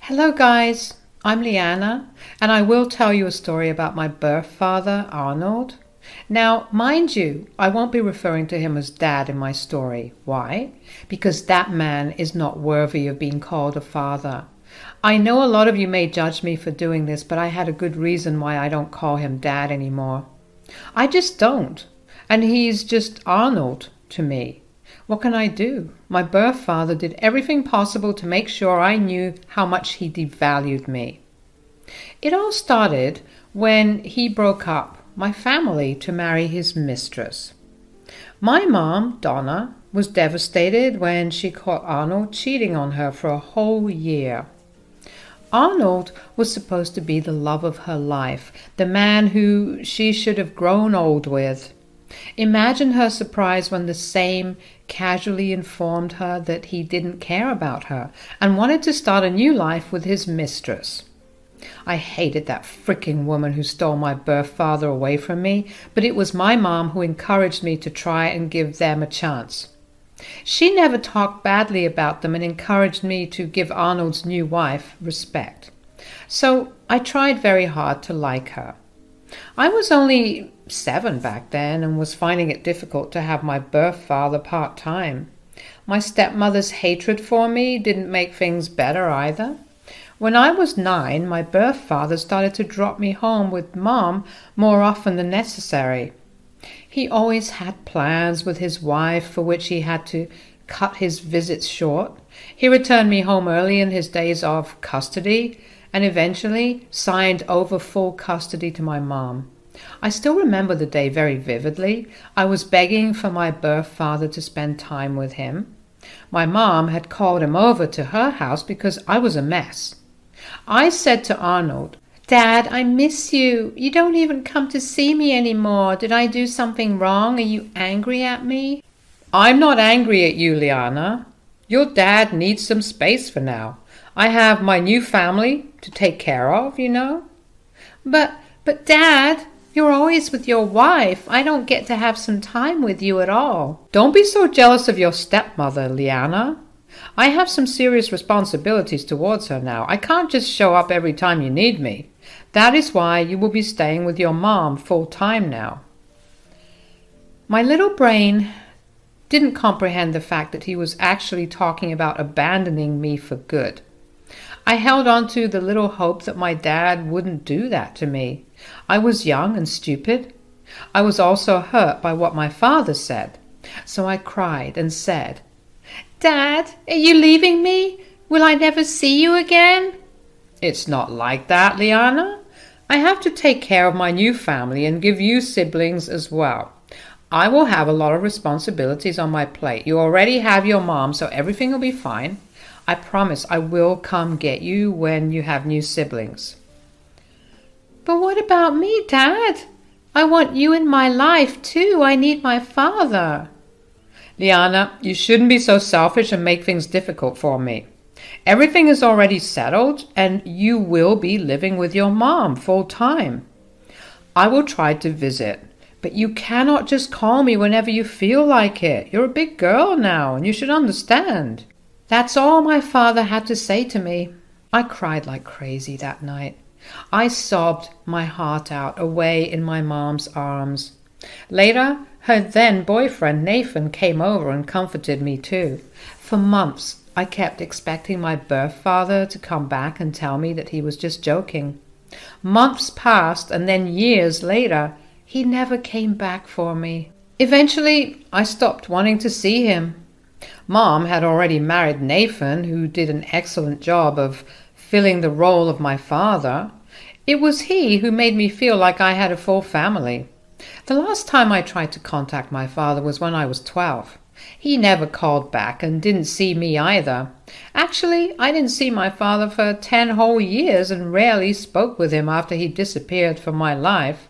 Hello guys, I'm Liana, and I will tell you a story about my birth father, Arnold. Now, mind you, I won't be referring to him as Dad in my story. Why? Because that man is not worthy of being called a father. I know a lot of you may judge me for doing this, but I had a good reason why I don't call him Dad anymore. I just don't, and he's just Arnold to me. What can I do? My birth father did everything possible to make sure I knew how much he devalued me. It all started when he broke up my family to marry his mistress. My mom, Donna, was devastated when she caught Arnold cheating on her for a whole year. Arnold was supposed to be the love of her life, the man who she should have grown old with. Imagine her surprise when the same casually informed her that he didn't care about her and wanted to start a new life with his mistress. I hated that fricking woman who stole my birth father away from me, but it was my mom who encouraged me to try and give them a chance. She never talked badly about them and encouraged me to give Arnold's new wife respect. So I tried very hard to like her. I was only 7 back then and was finding it difficult to have my birth father part-time. My stepmother's hatred for me didn't make things better either. When I was 9, my birth father started to drop me home with Mom more often than necessary. He always had plans with his wife for which he had to cut his visits short. He returned me home early in his days of custody and eventually signed over full custody to my mom. I still remember the day very vividly. I was begging for my birth father to spend time with him. My mom had called him over to her house because I was a mess. I said to Arnold, "Dad, I miss you. You don't even come to see me anymore. Did I do something wrong? Are you angry at me?" "I'm not angry at you, Liana. Your dad needs some space for now. I have my new family to take care of, you know." But Dad, you're always with your wife. I don't get to have some time with you at all. Don't be so jealous of your stepmother, Liana. I have some serious responsibilities towards her now. I can't just show up every time you need me. That is why you will be staying with your mom full time now. My little brain didn't comprehend the fact that he was actually talking about abandoning me for good. I held on to the little hope that my dad wouldn't do that to me. I was young and stupid. I was also hurt by what my father said. So I cried and said, "Dad, are you leaving me? Will I never see you again?" "It's not like that, Liana. I have to take care of my new family and give you siblings as well. I will have a lot of responsibilities on my plate. You already have your mom, so everything will be fine. I promise I will come get you when you have new siblings." "But what about me, Dad? I want you in my life too. I need my father." "Liana, you shouldn't be so selfish and make things difficult for me. Everything is already settled and you will be living with your mom full time. I will try to visit, but you cannot just call me whenever you feel like it. You're a big girl now and you should understand." That's all my father had to say to me. I cried like crazy that night. I sobbed my heart out away in my mom's arms. Later, her then boyfriend Nathan came over and comforted me too. For months, I kept expecting my birth father to come back and tell me that he was just joking. Months passed, and then years later, he never came back for me. Eventually, I stopped wanting to see him. Mom had already married Nathan, who did an excellent job of filling the role of my father. It was he who made me feel like I had a full family. The last time I tried to contact my father was when I was 12. He never called back and didn't see me either. Actually, I didn't see my father for 10 whole years and rarely spoke with him after he disappeared from my life.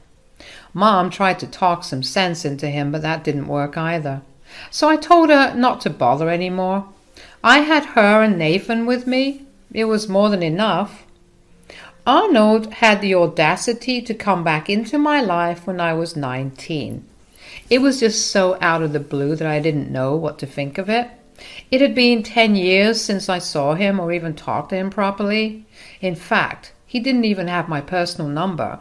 Mom tried to talk some sense into him, but that didn't work either. So I told her not to bother anymore. I had her and Nathan with me. It was more than enough. Arnold had the audacity to come back into my life when I was 19. It was just so out of the blue that I didn't know what to think of it. It had been 10 years since I saw him or even talked to him properly. In fact, he didn't even have my personal number.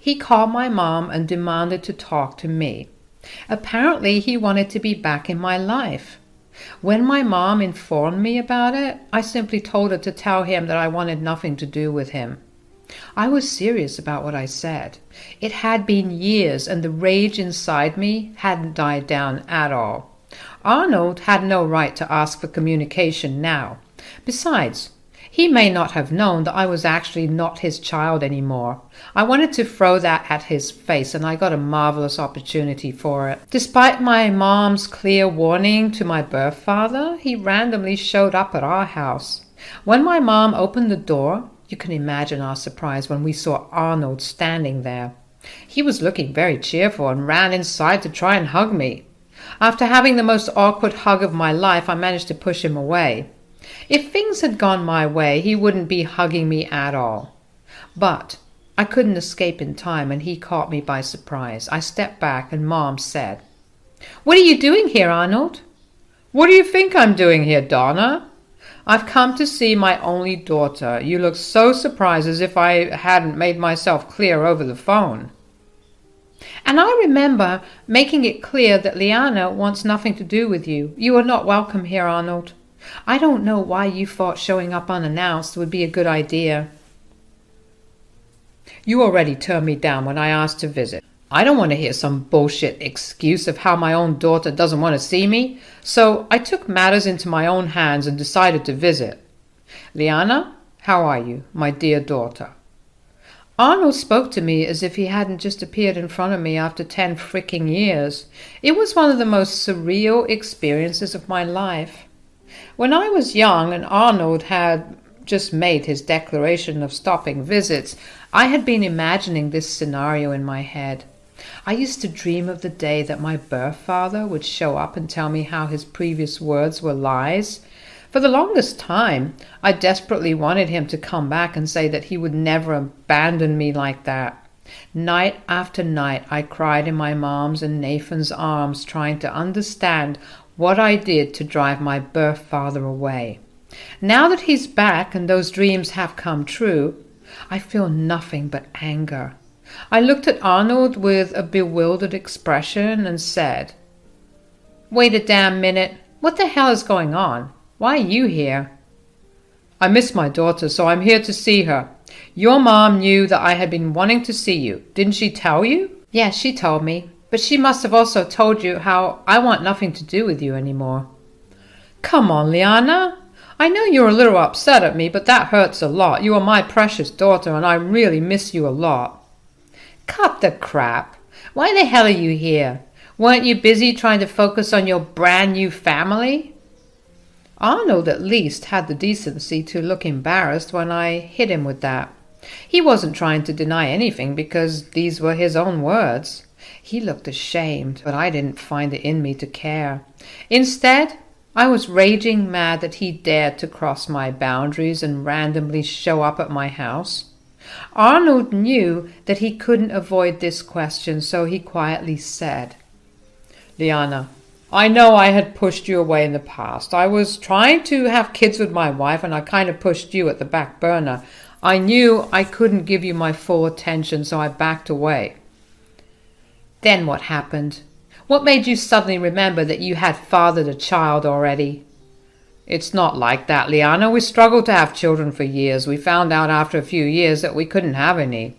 He called my mom and demanded to talk to me. Apparently, he wanted to be back in my life. When my mom informed me about it, I simply told her to tell him that I wanted nothing to do with him. I was serious about what I said. It had been years, and the rage inside me hadn't died down at all. Arnold had no right to ask for communication now. Besides, he may not have known that I was actually not his child anymore. I wanted to throw that at his face, and I got a marvelous opportunity for it. Despite my mom's clear warning to my birth father, he randomly showed up at our house. When my mom opened the door, you can imagine our surprise when we saw Arnold standing there. He was looking very cheerful and ran inside to try and hug me. After having the most awkward hug of my life, I managed to push him away. If things had gone my way, he wouldn't be hugging me at all. But I couldn't escape in time, and he caught me by surprise. I stepped back, and Mom said, "What are you doing here, Arnold?" "What do you think I'm doing here, Donna?" "I've come to see my only daughter. You look so surprised, as if I hadn't made myself clear over the phone." "And I remember making it clear that Liana wants nothing to do with you. You are not welcome here, Arnold. I don't know why you thought showing up unannounced would be a good idea." "You already turned me down when I asked to visit. I don't want to hear some bullshit excuse of how my own daughter doesn't want to see me, so I took matters into my own hands and decided to visit. Liana, how are you, my dear daughter?" Arnold spoke to me as if he hadn't just appeared in front of me after 10 freaking years. It was one of the most surreal experiences of my life. When I was young and Arnold had just made his declaration of stopping visits, I had been imagining this scenario in my head. I used to dream of the day that my birth father would show up and tell me how his previous words were lies. For the longest time, I desperately wanted him to come back and say that he would never abandon me like that. Night after night, I cried in my mom's and Nathan's arms, trying to understand what I did to drive my birth father away. Now that he's back and those dreams have come true, I feel nothing but anger. I looked at Arnold with a bewildered expression and said, "Wait a damn minute. What the hell is going on? Why are you here?" "I miss my daughter, so I'm here to see her. Your mom knew that I had been wanting to see you. Didn't she tell you?" "Yes, she told me. But she must have also told you how I want nothing to do with you anymore." "Come on, Liana. I know you're a little upset at me, but that hurts a lot. You are my precious daughter, and I really miss you a lot." "Cut the crap. Why the hell are you here? Weren't you busy trying to focus on your brand new family?" Arnold at least had the decency to look embarrassed when I hit him with that. He wasn't trying to deny anything because these were his own words. He looked ashamed, but I didn't find it in me to care. Instead, I was raging mad that he dared to cross my boundaries and randomly show up at my house. Arnold knew that he couldn't avoid this question, so he quietly said, "Liana, I know I had pushed you away in the past. I was trying to have kids with my wife, and I kind of pushed you at the back burner. I knew I couldn't give you my full attention, so I backed away." "Then what happened? What made you suddenly remember that you had fathered a child already?" "It's not like that, Liana. We struggled to have children for years. We found out after a few years that we couldn't have any.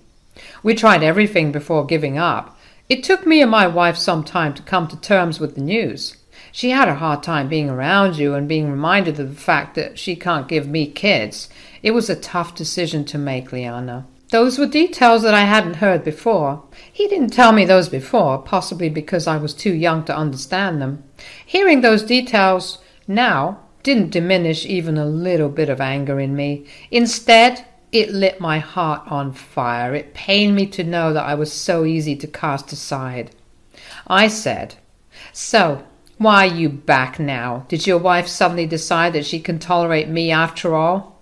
We tried everything before giving up. It took me and my wife some time to come to terms with the news. She had a hard time being around you and being reminded of the fact that she can't give me kids. It was a tough decision to make, Liana." Those were details that I hadn't heard before. He didn't tell me those before, possibly because I was too young to understand them. Hearing those details now didn't diminish even a little bit of anger in me. Instead, it lit my heart on fire. It pained me to know that I was so easy to cast aside. I said, "So, why are you back now? Did your wife suddenly decide that she can tolerate me after all?"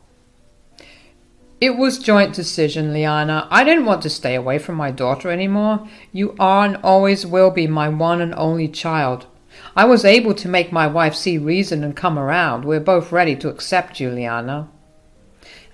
"It was joint decision, Liana. I didn't want to stay away from my daughter anymore. You are and always will be my one and only child. I was able to make my wife see reason and come around. We're both ready to accept you, Liana."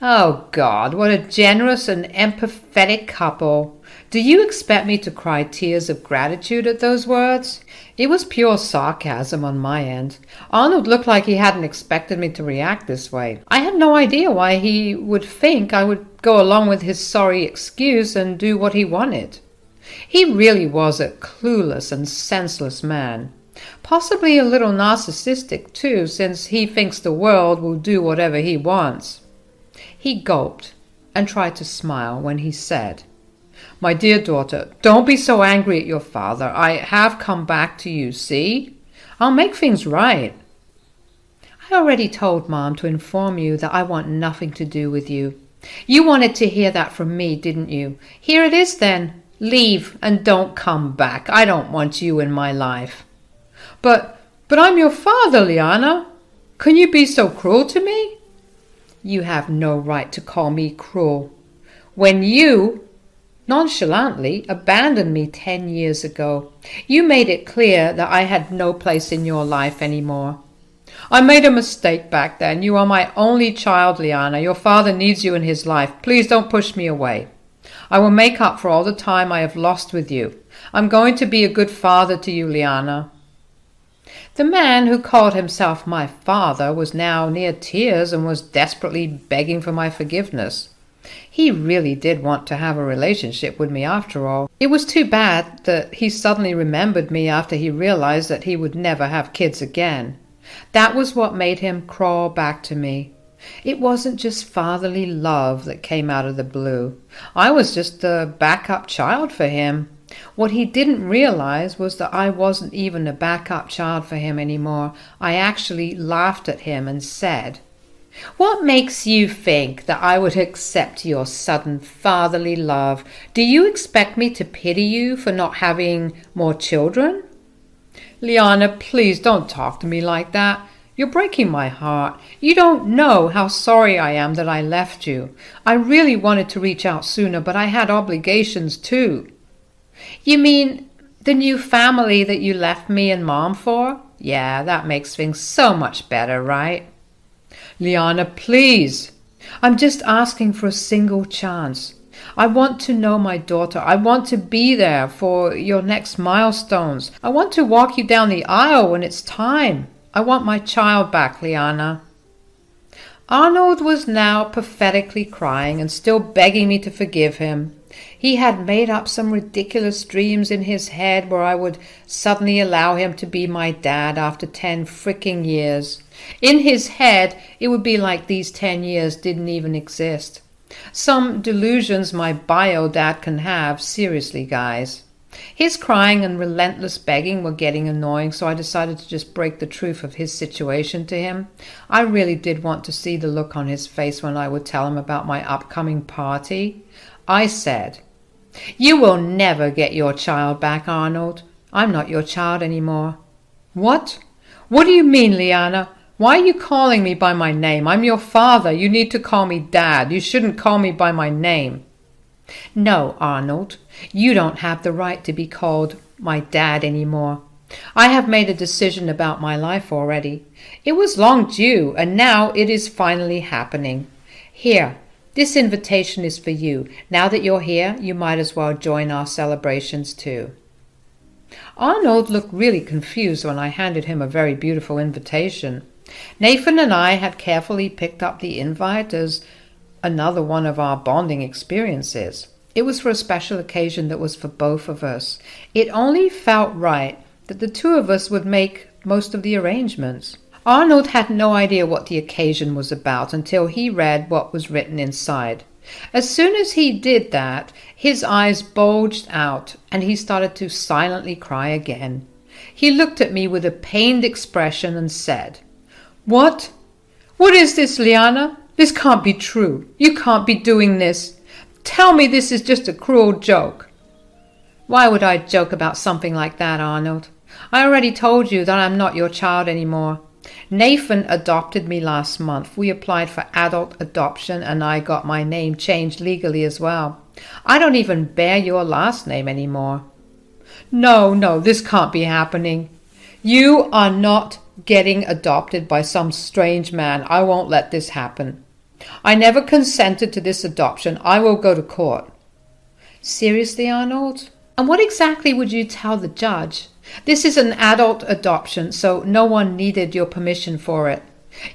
Oh, God, what a generous and empathetic couple. Do you expect me to cry tears of gratitude at those words? It was pure sarcasm on my end. Arnold looked like he hadn't expected me to react this way. I had no idea why he would think I would go along with his sorry excuse and do what he wanted. He really was a clueless and senseless man. Possibly a little narcissistic, too, since he thinks the world will do whatever he wants. He gulped and tried to smile when he said, "My dear daughter, don't be so angry at your father. I have come back to you, see? I'll make things right." "I already told Mom to inform you that I want nothing to do with you. You wanted to hear that from me, didn't you? Here it is then. Leave and don't come back. I don't want you in my life." But I'm your father, Liana. Can you be so cruel to me?" "You have no right to call me cruel. When you nonchalantly abandoned me 10 years ago, you made it clear that I had no place in your life anymore. I made a mistake back then. You are my only child, Liana. Your father needs you in his life. Please don't push me away. I will make up for all the time I have lost with you. I'm going to be a good father to you, Liana." The man who called himself my father was now near tears and was desperately begging for my forgiveness. He really did want to have a relationship with me after all. It was too bad that he suddenly remembered me after he realized that he would never have kids again. That was what made him crawl back to me. It wasn't just fatherly love that came out of the blue. I was just a backup child for him. What he didn't realize was that I wasn't even a backup child for him anymore. I actually laughed at him and said, "What makes you think that I would accept your sudden fatherly love? Do you expect me to pity you for not having more children?" "Liana, please don't talk to me like that. You're breaking my heart. You don't know how sorry I am that I left you. I really wanted to reach out sooner, but I had obligations too." "You mean the new family that you left me and Mom for? Yeah, that makes things so much better, right?" "Liana, please. I'm just asking for a single chance. I want to know my daughter. I want to be there for your next milestones. I want to walk you down the aisle when it's time. I want my child back, Liana." Arnold was now pathetically crying and still begging me to forgive him. He had made up some ridiculous dreams in his head where I would suddenly allow him to be my dad after 10 freaking years. In his head, it would be like these 10 years didn't even exist. Some delusions my bio dad can have, seriously, guys. His crying and relentless begging were getting annoying, so I decided to just break the truth of his situation to him. I really did want to see the look on his face when I would tell him about my upcoming party. I said, "You will never get your child back, Arnold. I'm not your child anymore." "What? What do you mean, Liana? Why are you calling me by my name? I'm your father. You need to call me Dad. You shouldn't call me by my name." "No, Arnold. You don't have the right to be called my dad anymore. I have made a decision about my life already. It was long due, and now it is finally happening. Here, this invitation is for you. Now that you're here, you might as well join our celebrations too." Arnold looked really confused when I handed him a very beautiful invitation. Nathan and I had carefully picked up the invite as another one of our bonding experiences. It was for a special occasion that was for both of us. It only felt right that the two of us would make most of the arrangements. Arnold had no idea what the occasion was about until he read what was written inside. As soon as he did that, his eyes bulged out and he started to silently cry again. He looked at me with a pained expression and said, "What? What is this, Liana? This can't be true. You can't be doing this. Tell me this is just a cruel joke." "Why would I joke about something like that, Arnold? I already told you that I'm not your child anymore. Nathan adopted me last month. We applied for adult adoption and I got my name changed legally as well. I don't even bear your last name anymore." No, this can't be happening. You are not getting adopted by some strange man. I won't let this happen. I never consented to this adoption. I will go to court. Seriously, Arnold? And what exactly would you tell the judge? This is an adult adoption, so no one needed your permission for it.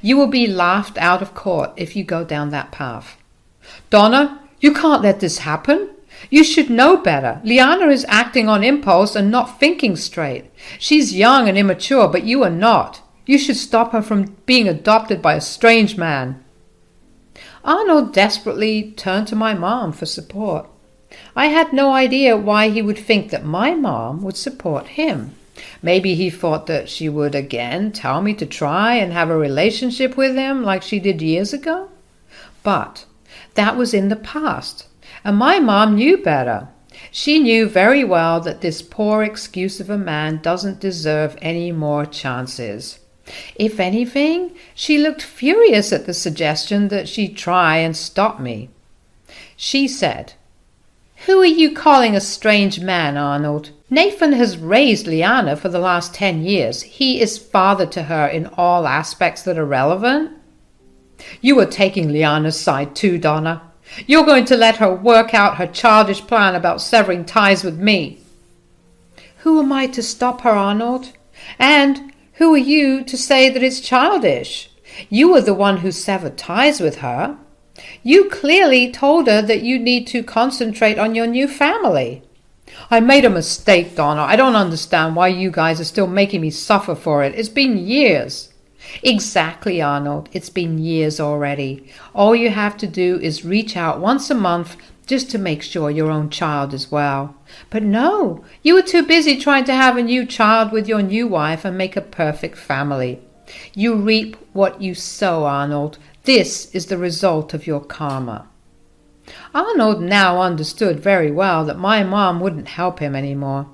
You will be laughed out of court if you go down that path. Donna, you can't let this happen. You should know better. Liana is acting on impulse and not thinking straight. She's young and immature, but you are not. You should stop her from being adopted by a strange man. Arnold desperately turned to my mom for support. I had no idea why he would think that my mom would support him. Maybe he thought that she would again tell me to try and have a relationship with him like she did years ago. But that was in the past, and my mom knew better. She knew very well that this poor excuse of a man doesn't deserve any more chances. If anything, she looked furious at the suggestion that she try and stop me. She said, "Who are you calling a strange man, Arnold? Nathan has raised Liana for the last 10 years. He is father to her in all aspects that are relevant." You are taking Liana's side too, Donna. You're going to let her work out her childish plan about severing ties with me. Who am I to stop her, Arnold? And who are you to say that it's childish? You were the one who severed ties with her. You clearly told her that you need to concentrate on your new family. I made a mistake, Donna. I don't understand why you guys are still making me suffer for it. It's been years. Exactly, Arnold. It's been years already. All you have to do is reach out once a month just to make sure your own child is well. But no, you were too busy trying to have a new child with your new wife and make a perfect family. You reap what you sow, Arnold. This is the result of your karma. Arnold now understood very well that my mom wouldn't help him anymore.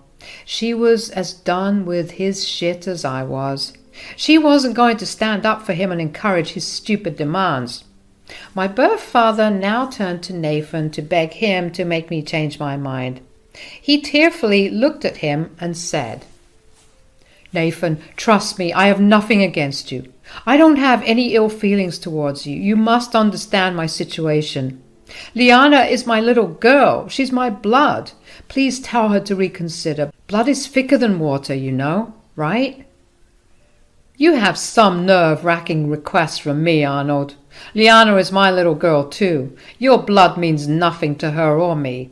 She was as done with his shit as I was. She wasn't going to stand up for him and encourage his stupid demands. My birth father now turned to Nathan to beg him to make me change my mind. He tearfully looked at him and said, "Nathan, trust me, I have nothing against you. I don't have any ill feelings towards you. You must understand my situation. Liana is my little girl. She's my blood. Please tell her to reconsider. Blood is thicker than water, you know, right?" You have some nerve-wracking requests from me, Arnold. Liana is my little girl, too. Your blood means nothing to her or me.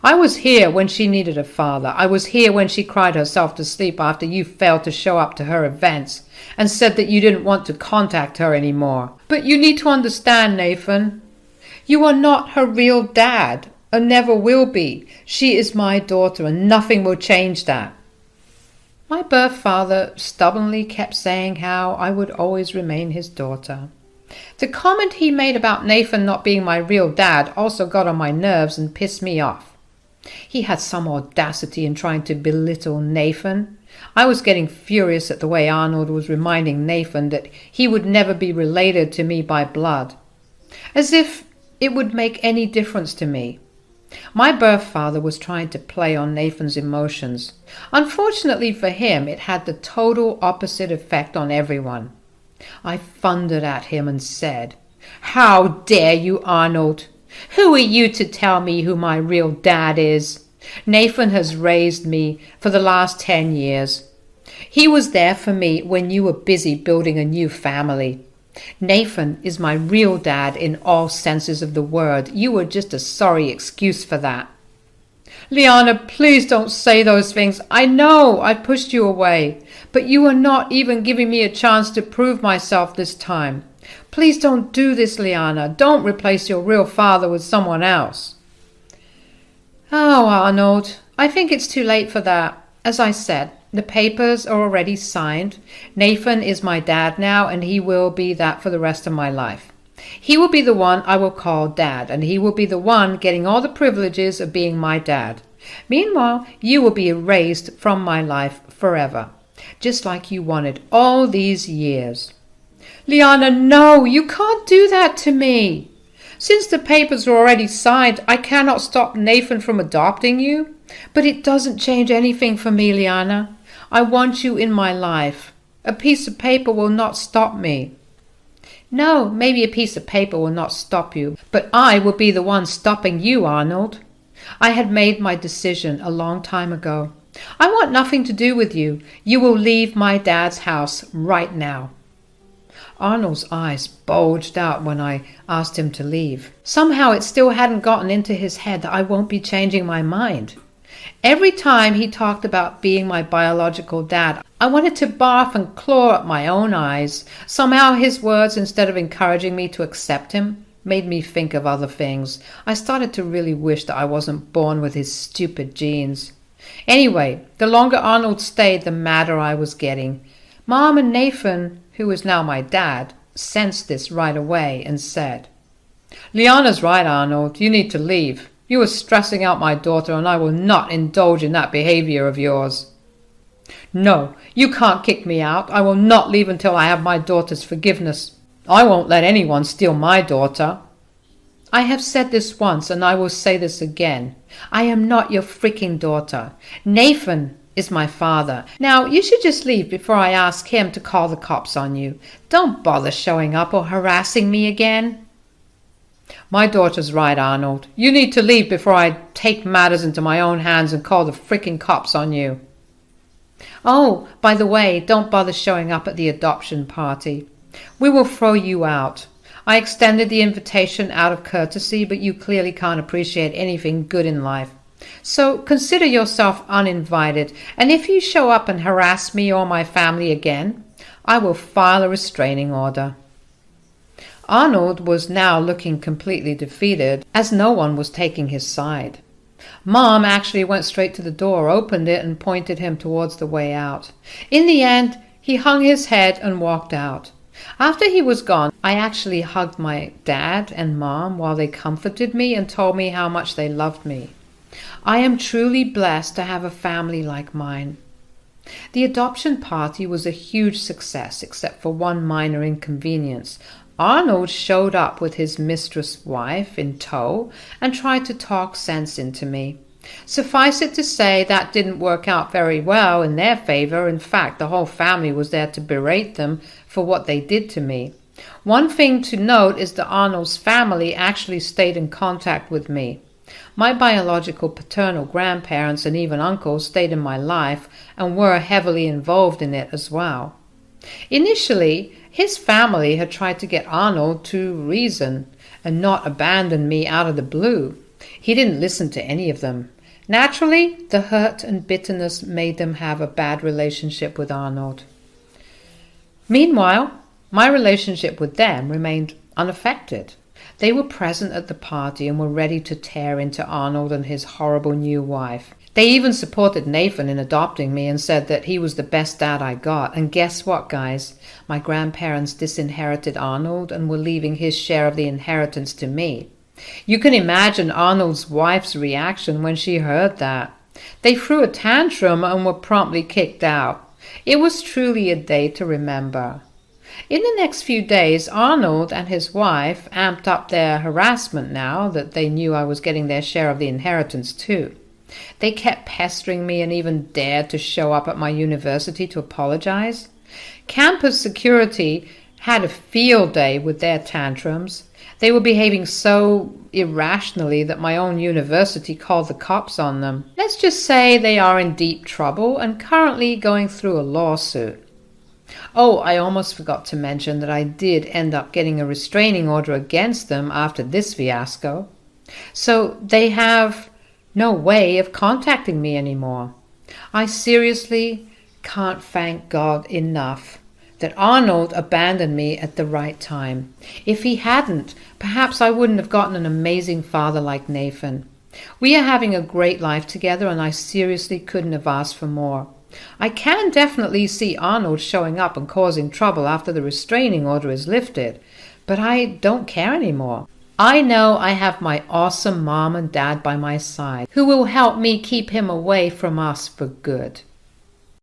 I was here when she needed a father. I was here when she cried herself to sleep after you failed to show up to her events and said that you didn't want to contact her anymore. But you need to understand, Nathan. You are not her real dad, and never will be. She is my daughter, and nothing will change that. My birth father stubbornly kept saying how I would always remain his daughter. The comment he made about Nathan not being my real dad also got on my nerves and pissed me off. He had some audacity in trying to belittle Nathan. I was getting furious at the way Arnold was reminding Nathan that he would never be related to me by blood, as if it would make any difference to me. My birth father was trying to play on Nathan's emotions. Unfortunately for him, it had the total opposite effect on everyone. I thundered at him and said, "How dare you, Arnold? Who are you to tell me who my real dad is? Nathan has raised me for the last 10 years. He was there for me when you were busy building a new family. Nathan is my real dad in all senses of the word. You were just a sorry excuse for that." "Liana, please don't say those things. I know I pushed you away, but you are not even giving me a chance to prove myself this time. Please don't do this, Liana. Don't replace your real father with someone else." "Oh, Arnold, I think it's too late for that. As I said, the papers are already signed. Nathan is my dad now, and he will be that for the rest of my life. He will be the one I will call Dad, and he will be the one getting all the privileges of being my dad. Meanwhile, you will be erased from my life forever, just like you wanted all these years." "Liana, no, you can't do that to me. Since the papers are already signed, I cannot stop Nathan from adopting you. But it doesn't change anything for me, Liana. I want you in my life. A piece of paper will not stop me." "No, maybe a piece of paper will not stop you, but I will be the one stopping you, Arnold. I had made my decision a long time ago. I want nothing to do with you. You will leave my dad's house right now." Arnold's eyes bulged out when I asked him to leave. Somehow it still hadn't gotten into his head that I won't be changing my mind. Every time he talked about being my biological dad, I wanted to barf and claw at my own eyes. Somehow his words, instead of encouraging me to accept him, made me think of other things. I started to really wish that I wasn't born with his stupid genes. Anyway, the longer Arnold stayed, the madder I was getting. Mom and Nathan, who is now my dad, sensed this right away and said, "Liana's right, Arnold. You need to leave. You are stressing out my daughter, and I will not indulge in that behavior of yours." "No, you can't kick me out. I will not leave until I have my daughter's forgiveness. I won't let anyone steal my daughter." "I have said this once, and I will say this again. I am not your freaking daughter. Nathan is my father. Now, you should just leave before I ask him to call the cops on you. Don't bother showing up or harassing me again." "My daughter's right, Arnold. You need to leave before I take matters into my own hands and call the freaking cops on you." "Oh, by the way, don't bother showing up at the adoption party. We will throw you out. I extended the invitation out of courtesy, but you clearly can't appreciate anything good in life. So consider yourself uninvited, and if you show up and harass me or my family again, I will file a restraining order." Arnold was now looking completely defeated, as no one was taking his side. Mom actually went straight to the door, opened it, and pointed him towards the way out. In the end, he hung his head and walked out. After he was gone, I actually hugged my dad and Mom while they comforted me and told me how much they loved me. I am truly blessed to have a family like mine. The adoption party was a huge success, except for one minor inconvenience. Arnold showed up with his mistress wife in tow and tried to talk sense into me. Suffice it to say, that didn't work out very well in their favor. In fact, the whole family was there to berate them for what they did to me. One thing to note is that Arnold's family actually stayed in contact with me. My biological paternal grandparents and even uncles stayed in my life and were heavily involved in it as well. Initially, his family had tried to get Arnold to reason and not abandon me out of the blue. He didn't listen to any of them. Naturally, the hurt and bitterness made them have a bad relationship with Arnold. Meanwhile, my relationship with them remained unaffected. They were present at the party and were ready to tear into Arnold and his horrible new wife. They even supported Nathan in adopting me and said that he was the best dad I got. And guess what, guys? My grandparents disinherited Arnold and were leaving his share of the inheritance to me. You can imagine Arnold's wife's reaction when she heard that. They threw a tantrum and were promptly kicked out. It was truly a day to remember. In the next few days, Arnold and his wife amped up their harassment now that they knew I was getting their share of the inheritance too. They kept pestering me and even dared to show up at my university to apologize. Campus security had a field day with their tantrums. They were behaving so irrationally that my own university called the cops on them. Let's just say they are in deep trouble and currently going through a lawsuit. Oh, I almost forgot to mention that I did end up getting a restraining order against them after this fiasco. So they have no way of contacting me anymore. I seriously can't thank God enough that Arnold abandoned me at the right time. If he hadn't, perhaps I wouldn't have gotten an amazing father like Nathan. We are having a great life together, and I seriously couldn't have asked for more. I can definitely see Arnold showing up and causing trouble after the restraining order is lifted, but I don't care anymore. I know I have my awesome mom and dad by my side who will help me keep him away from us for good.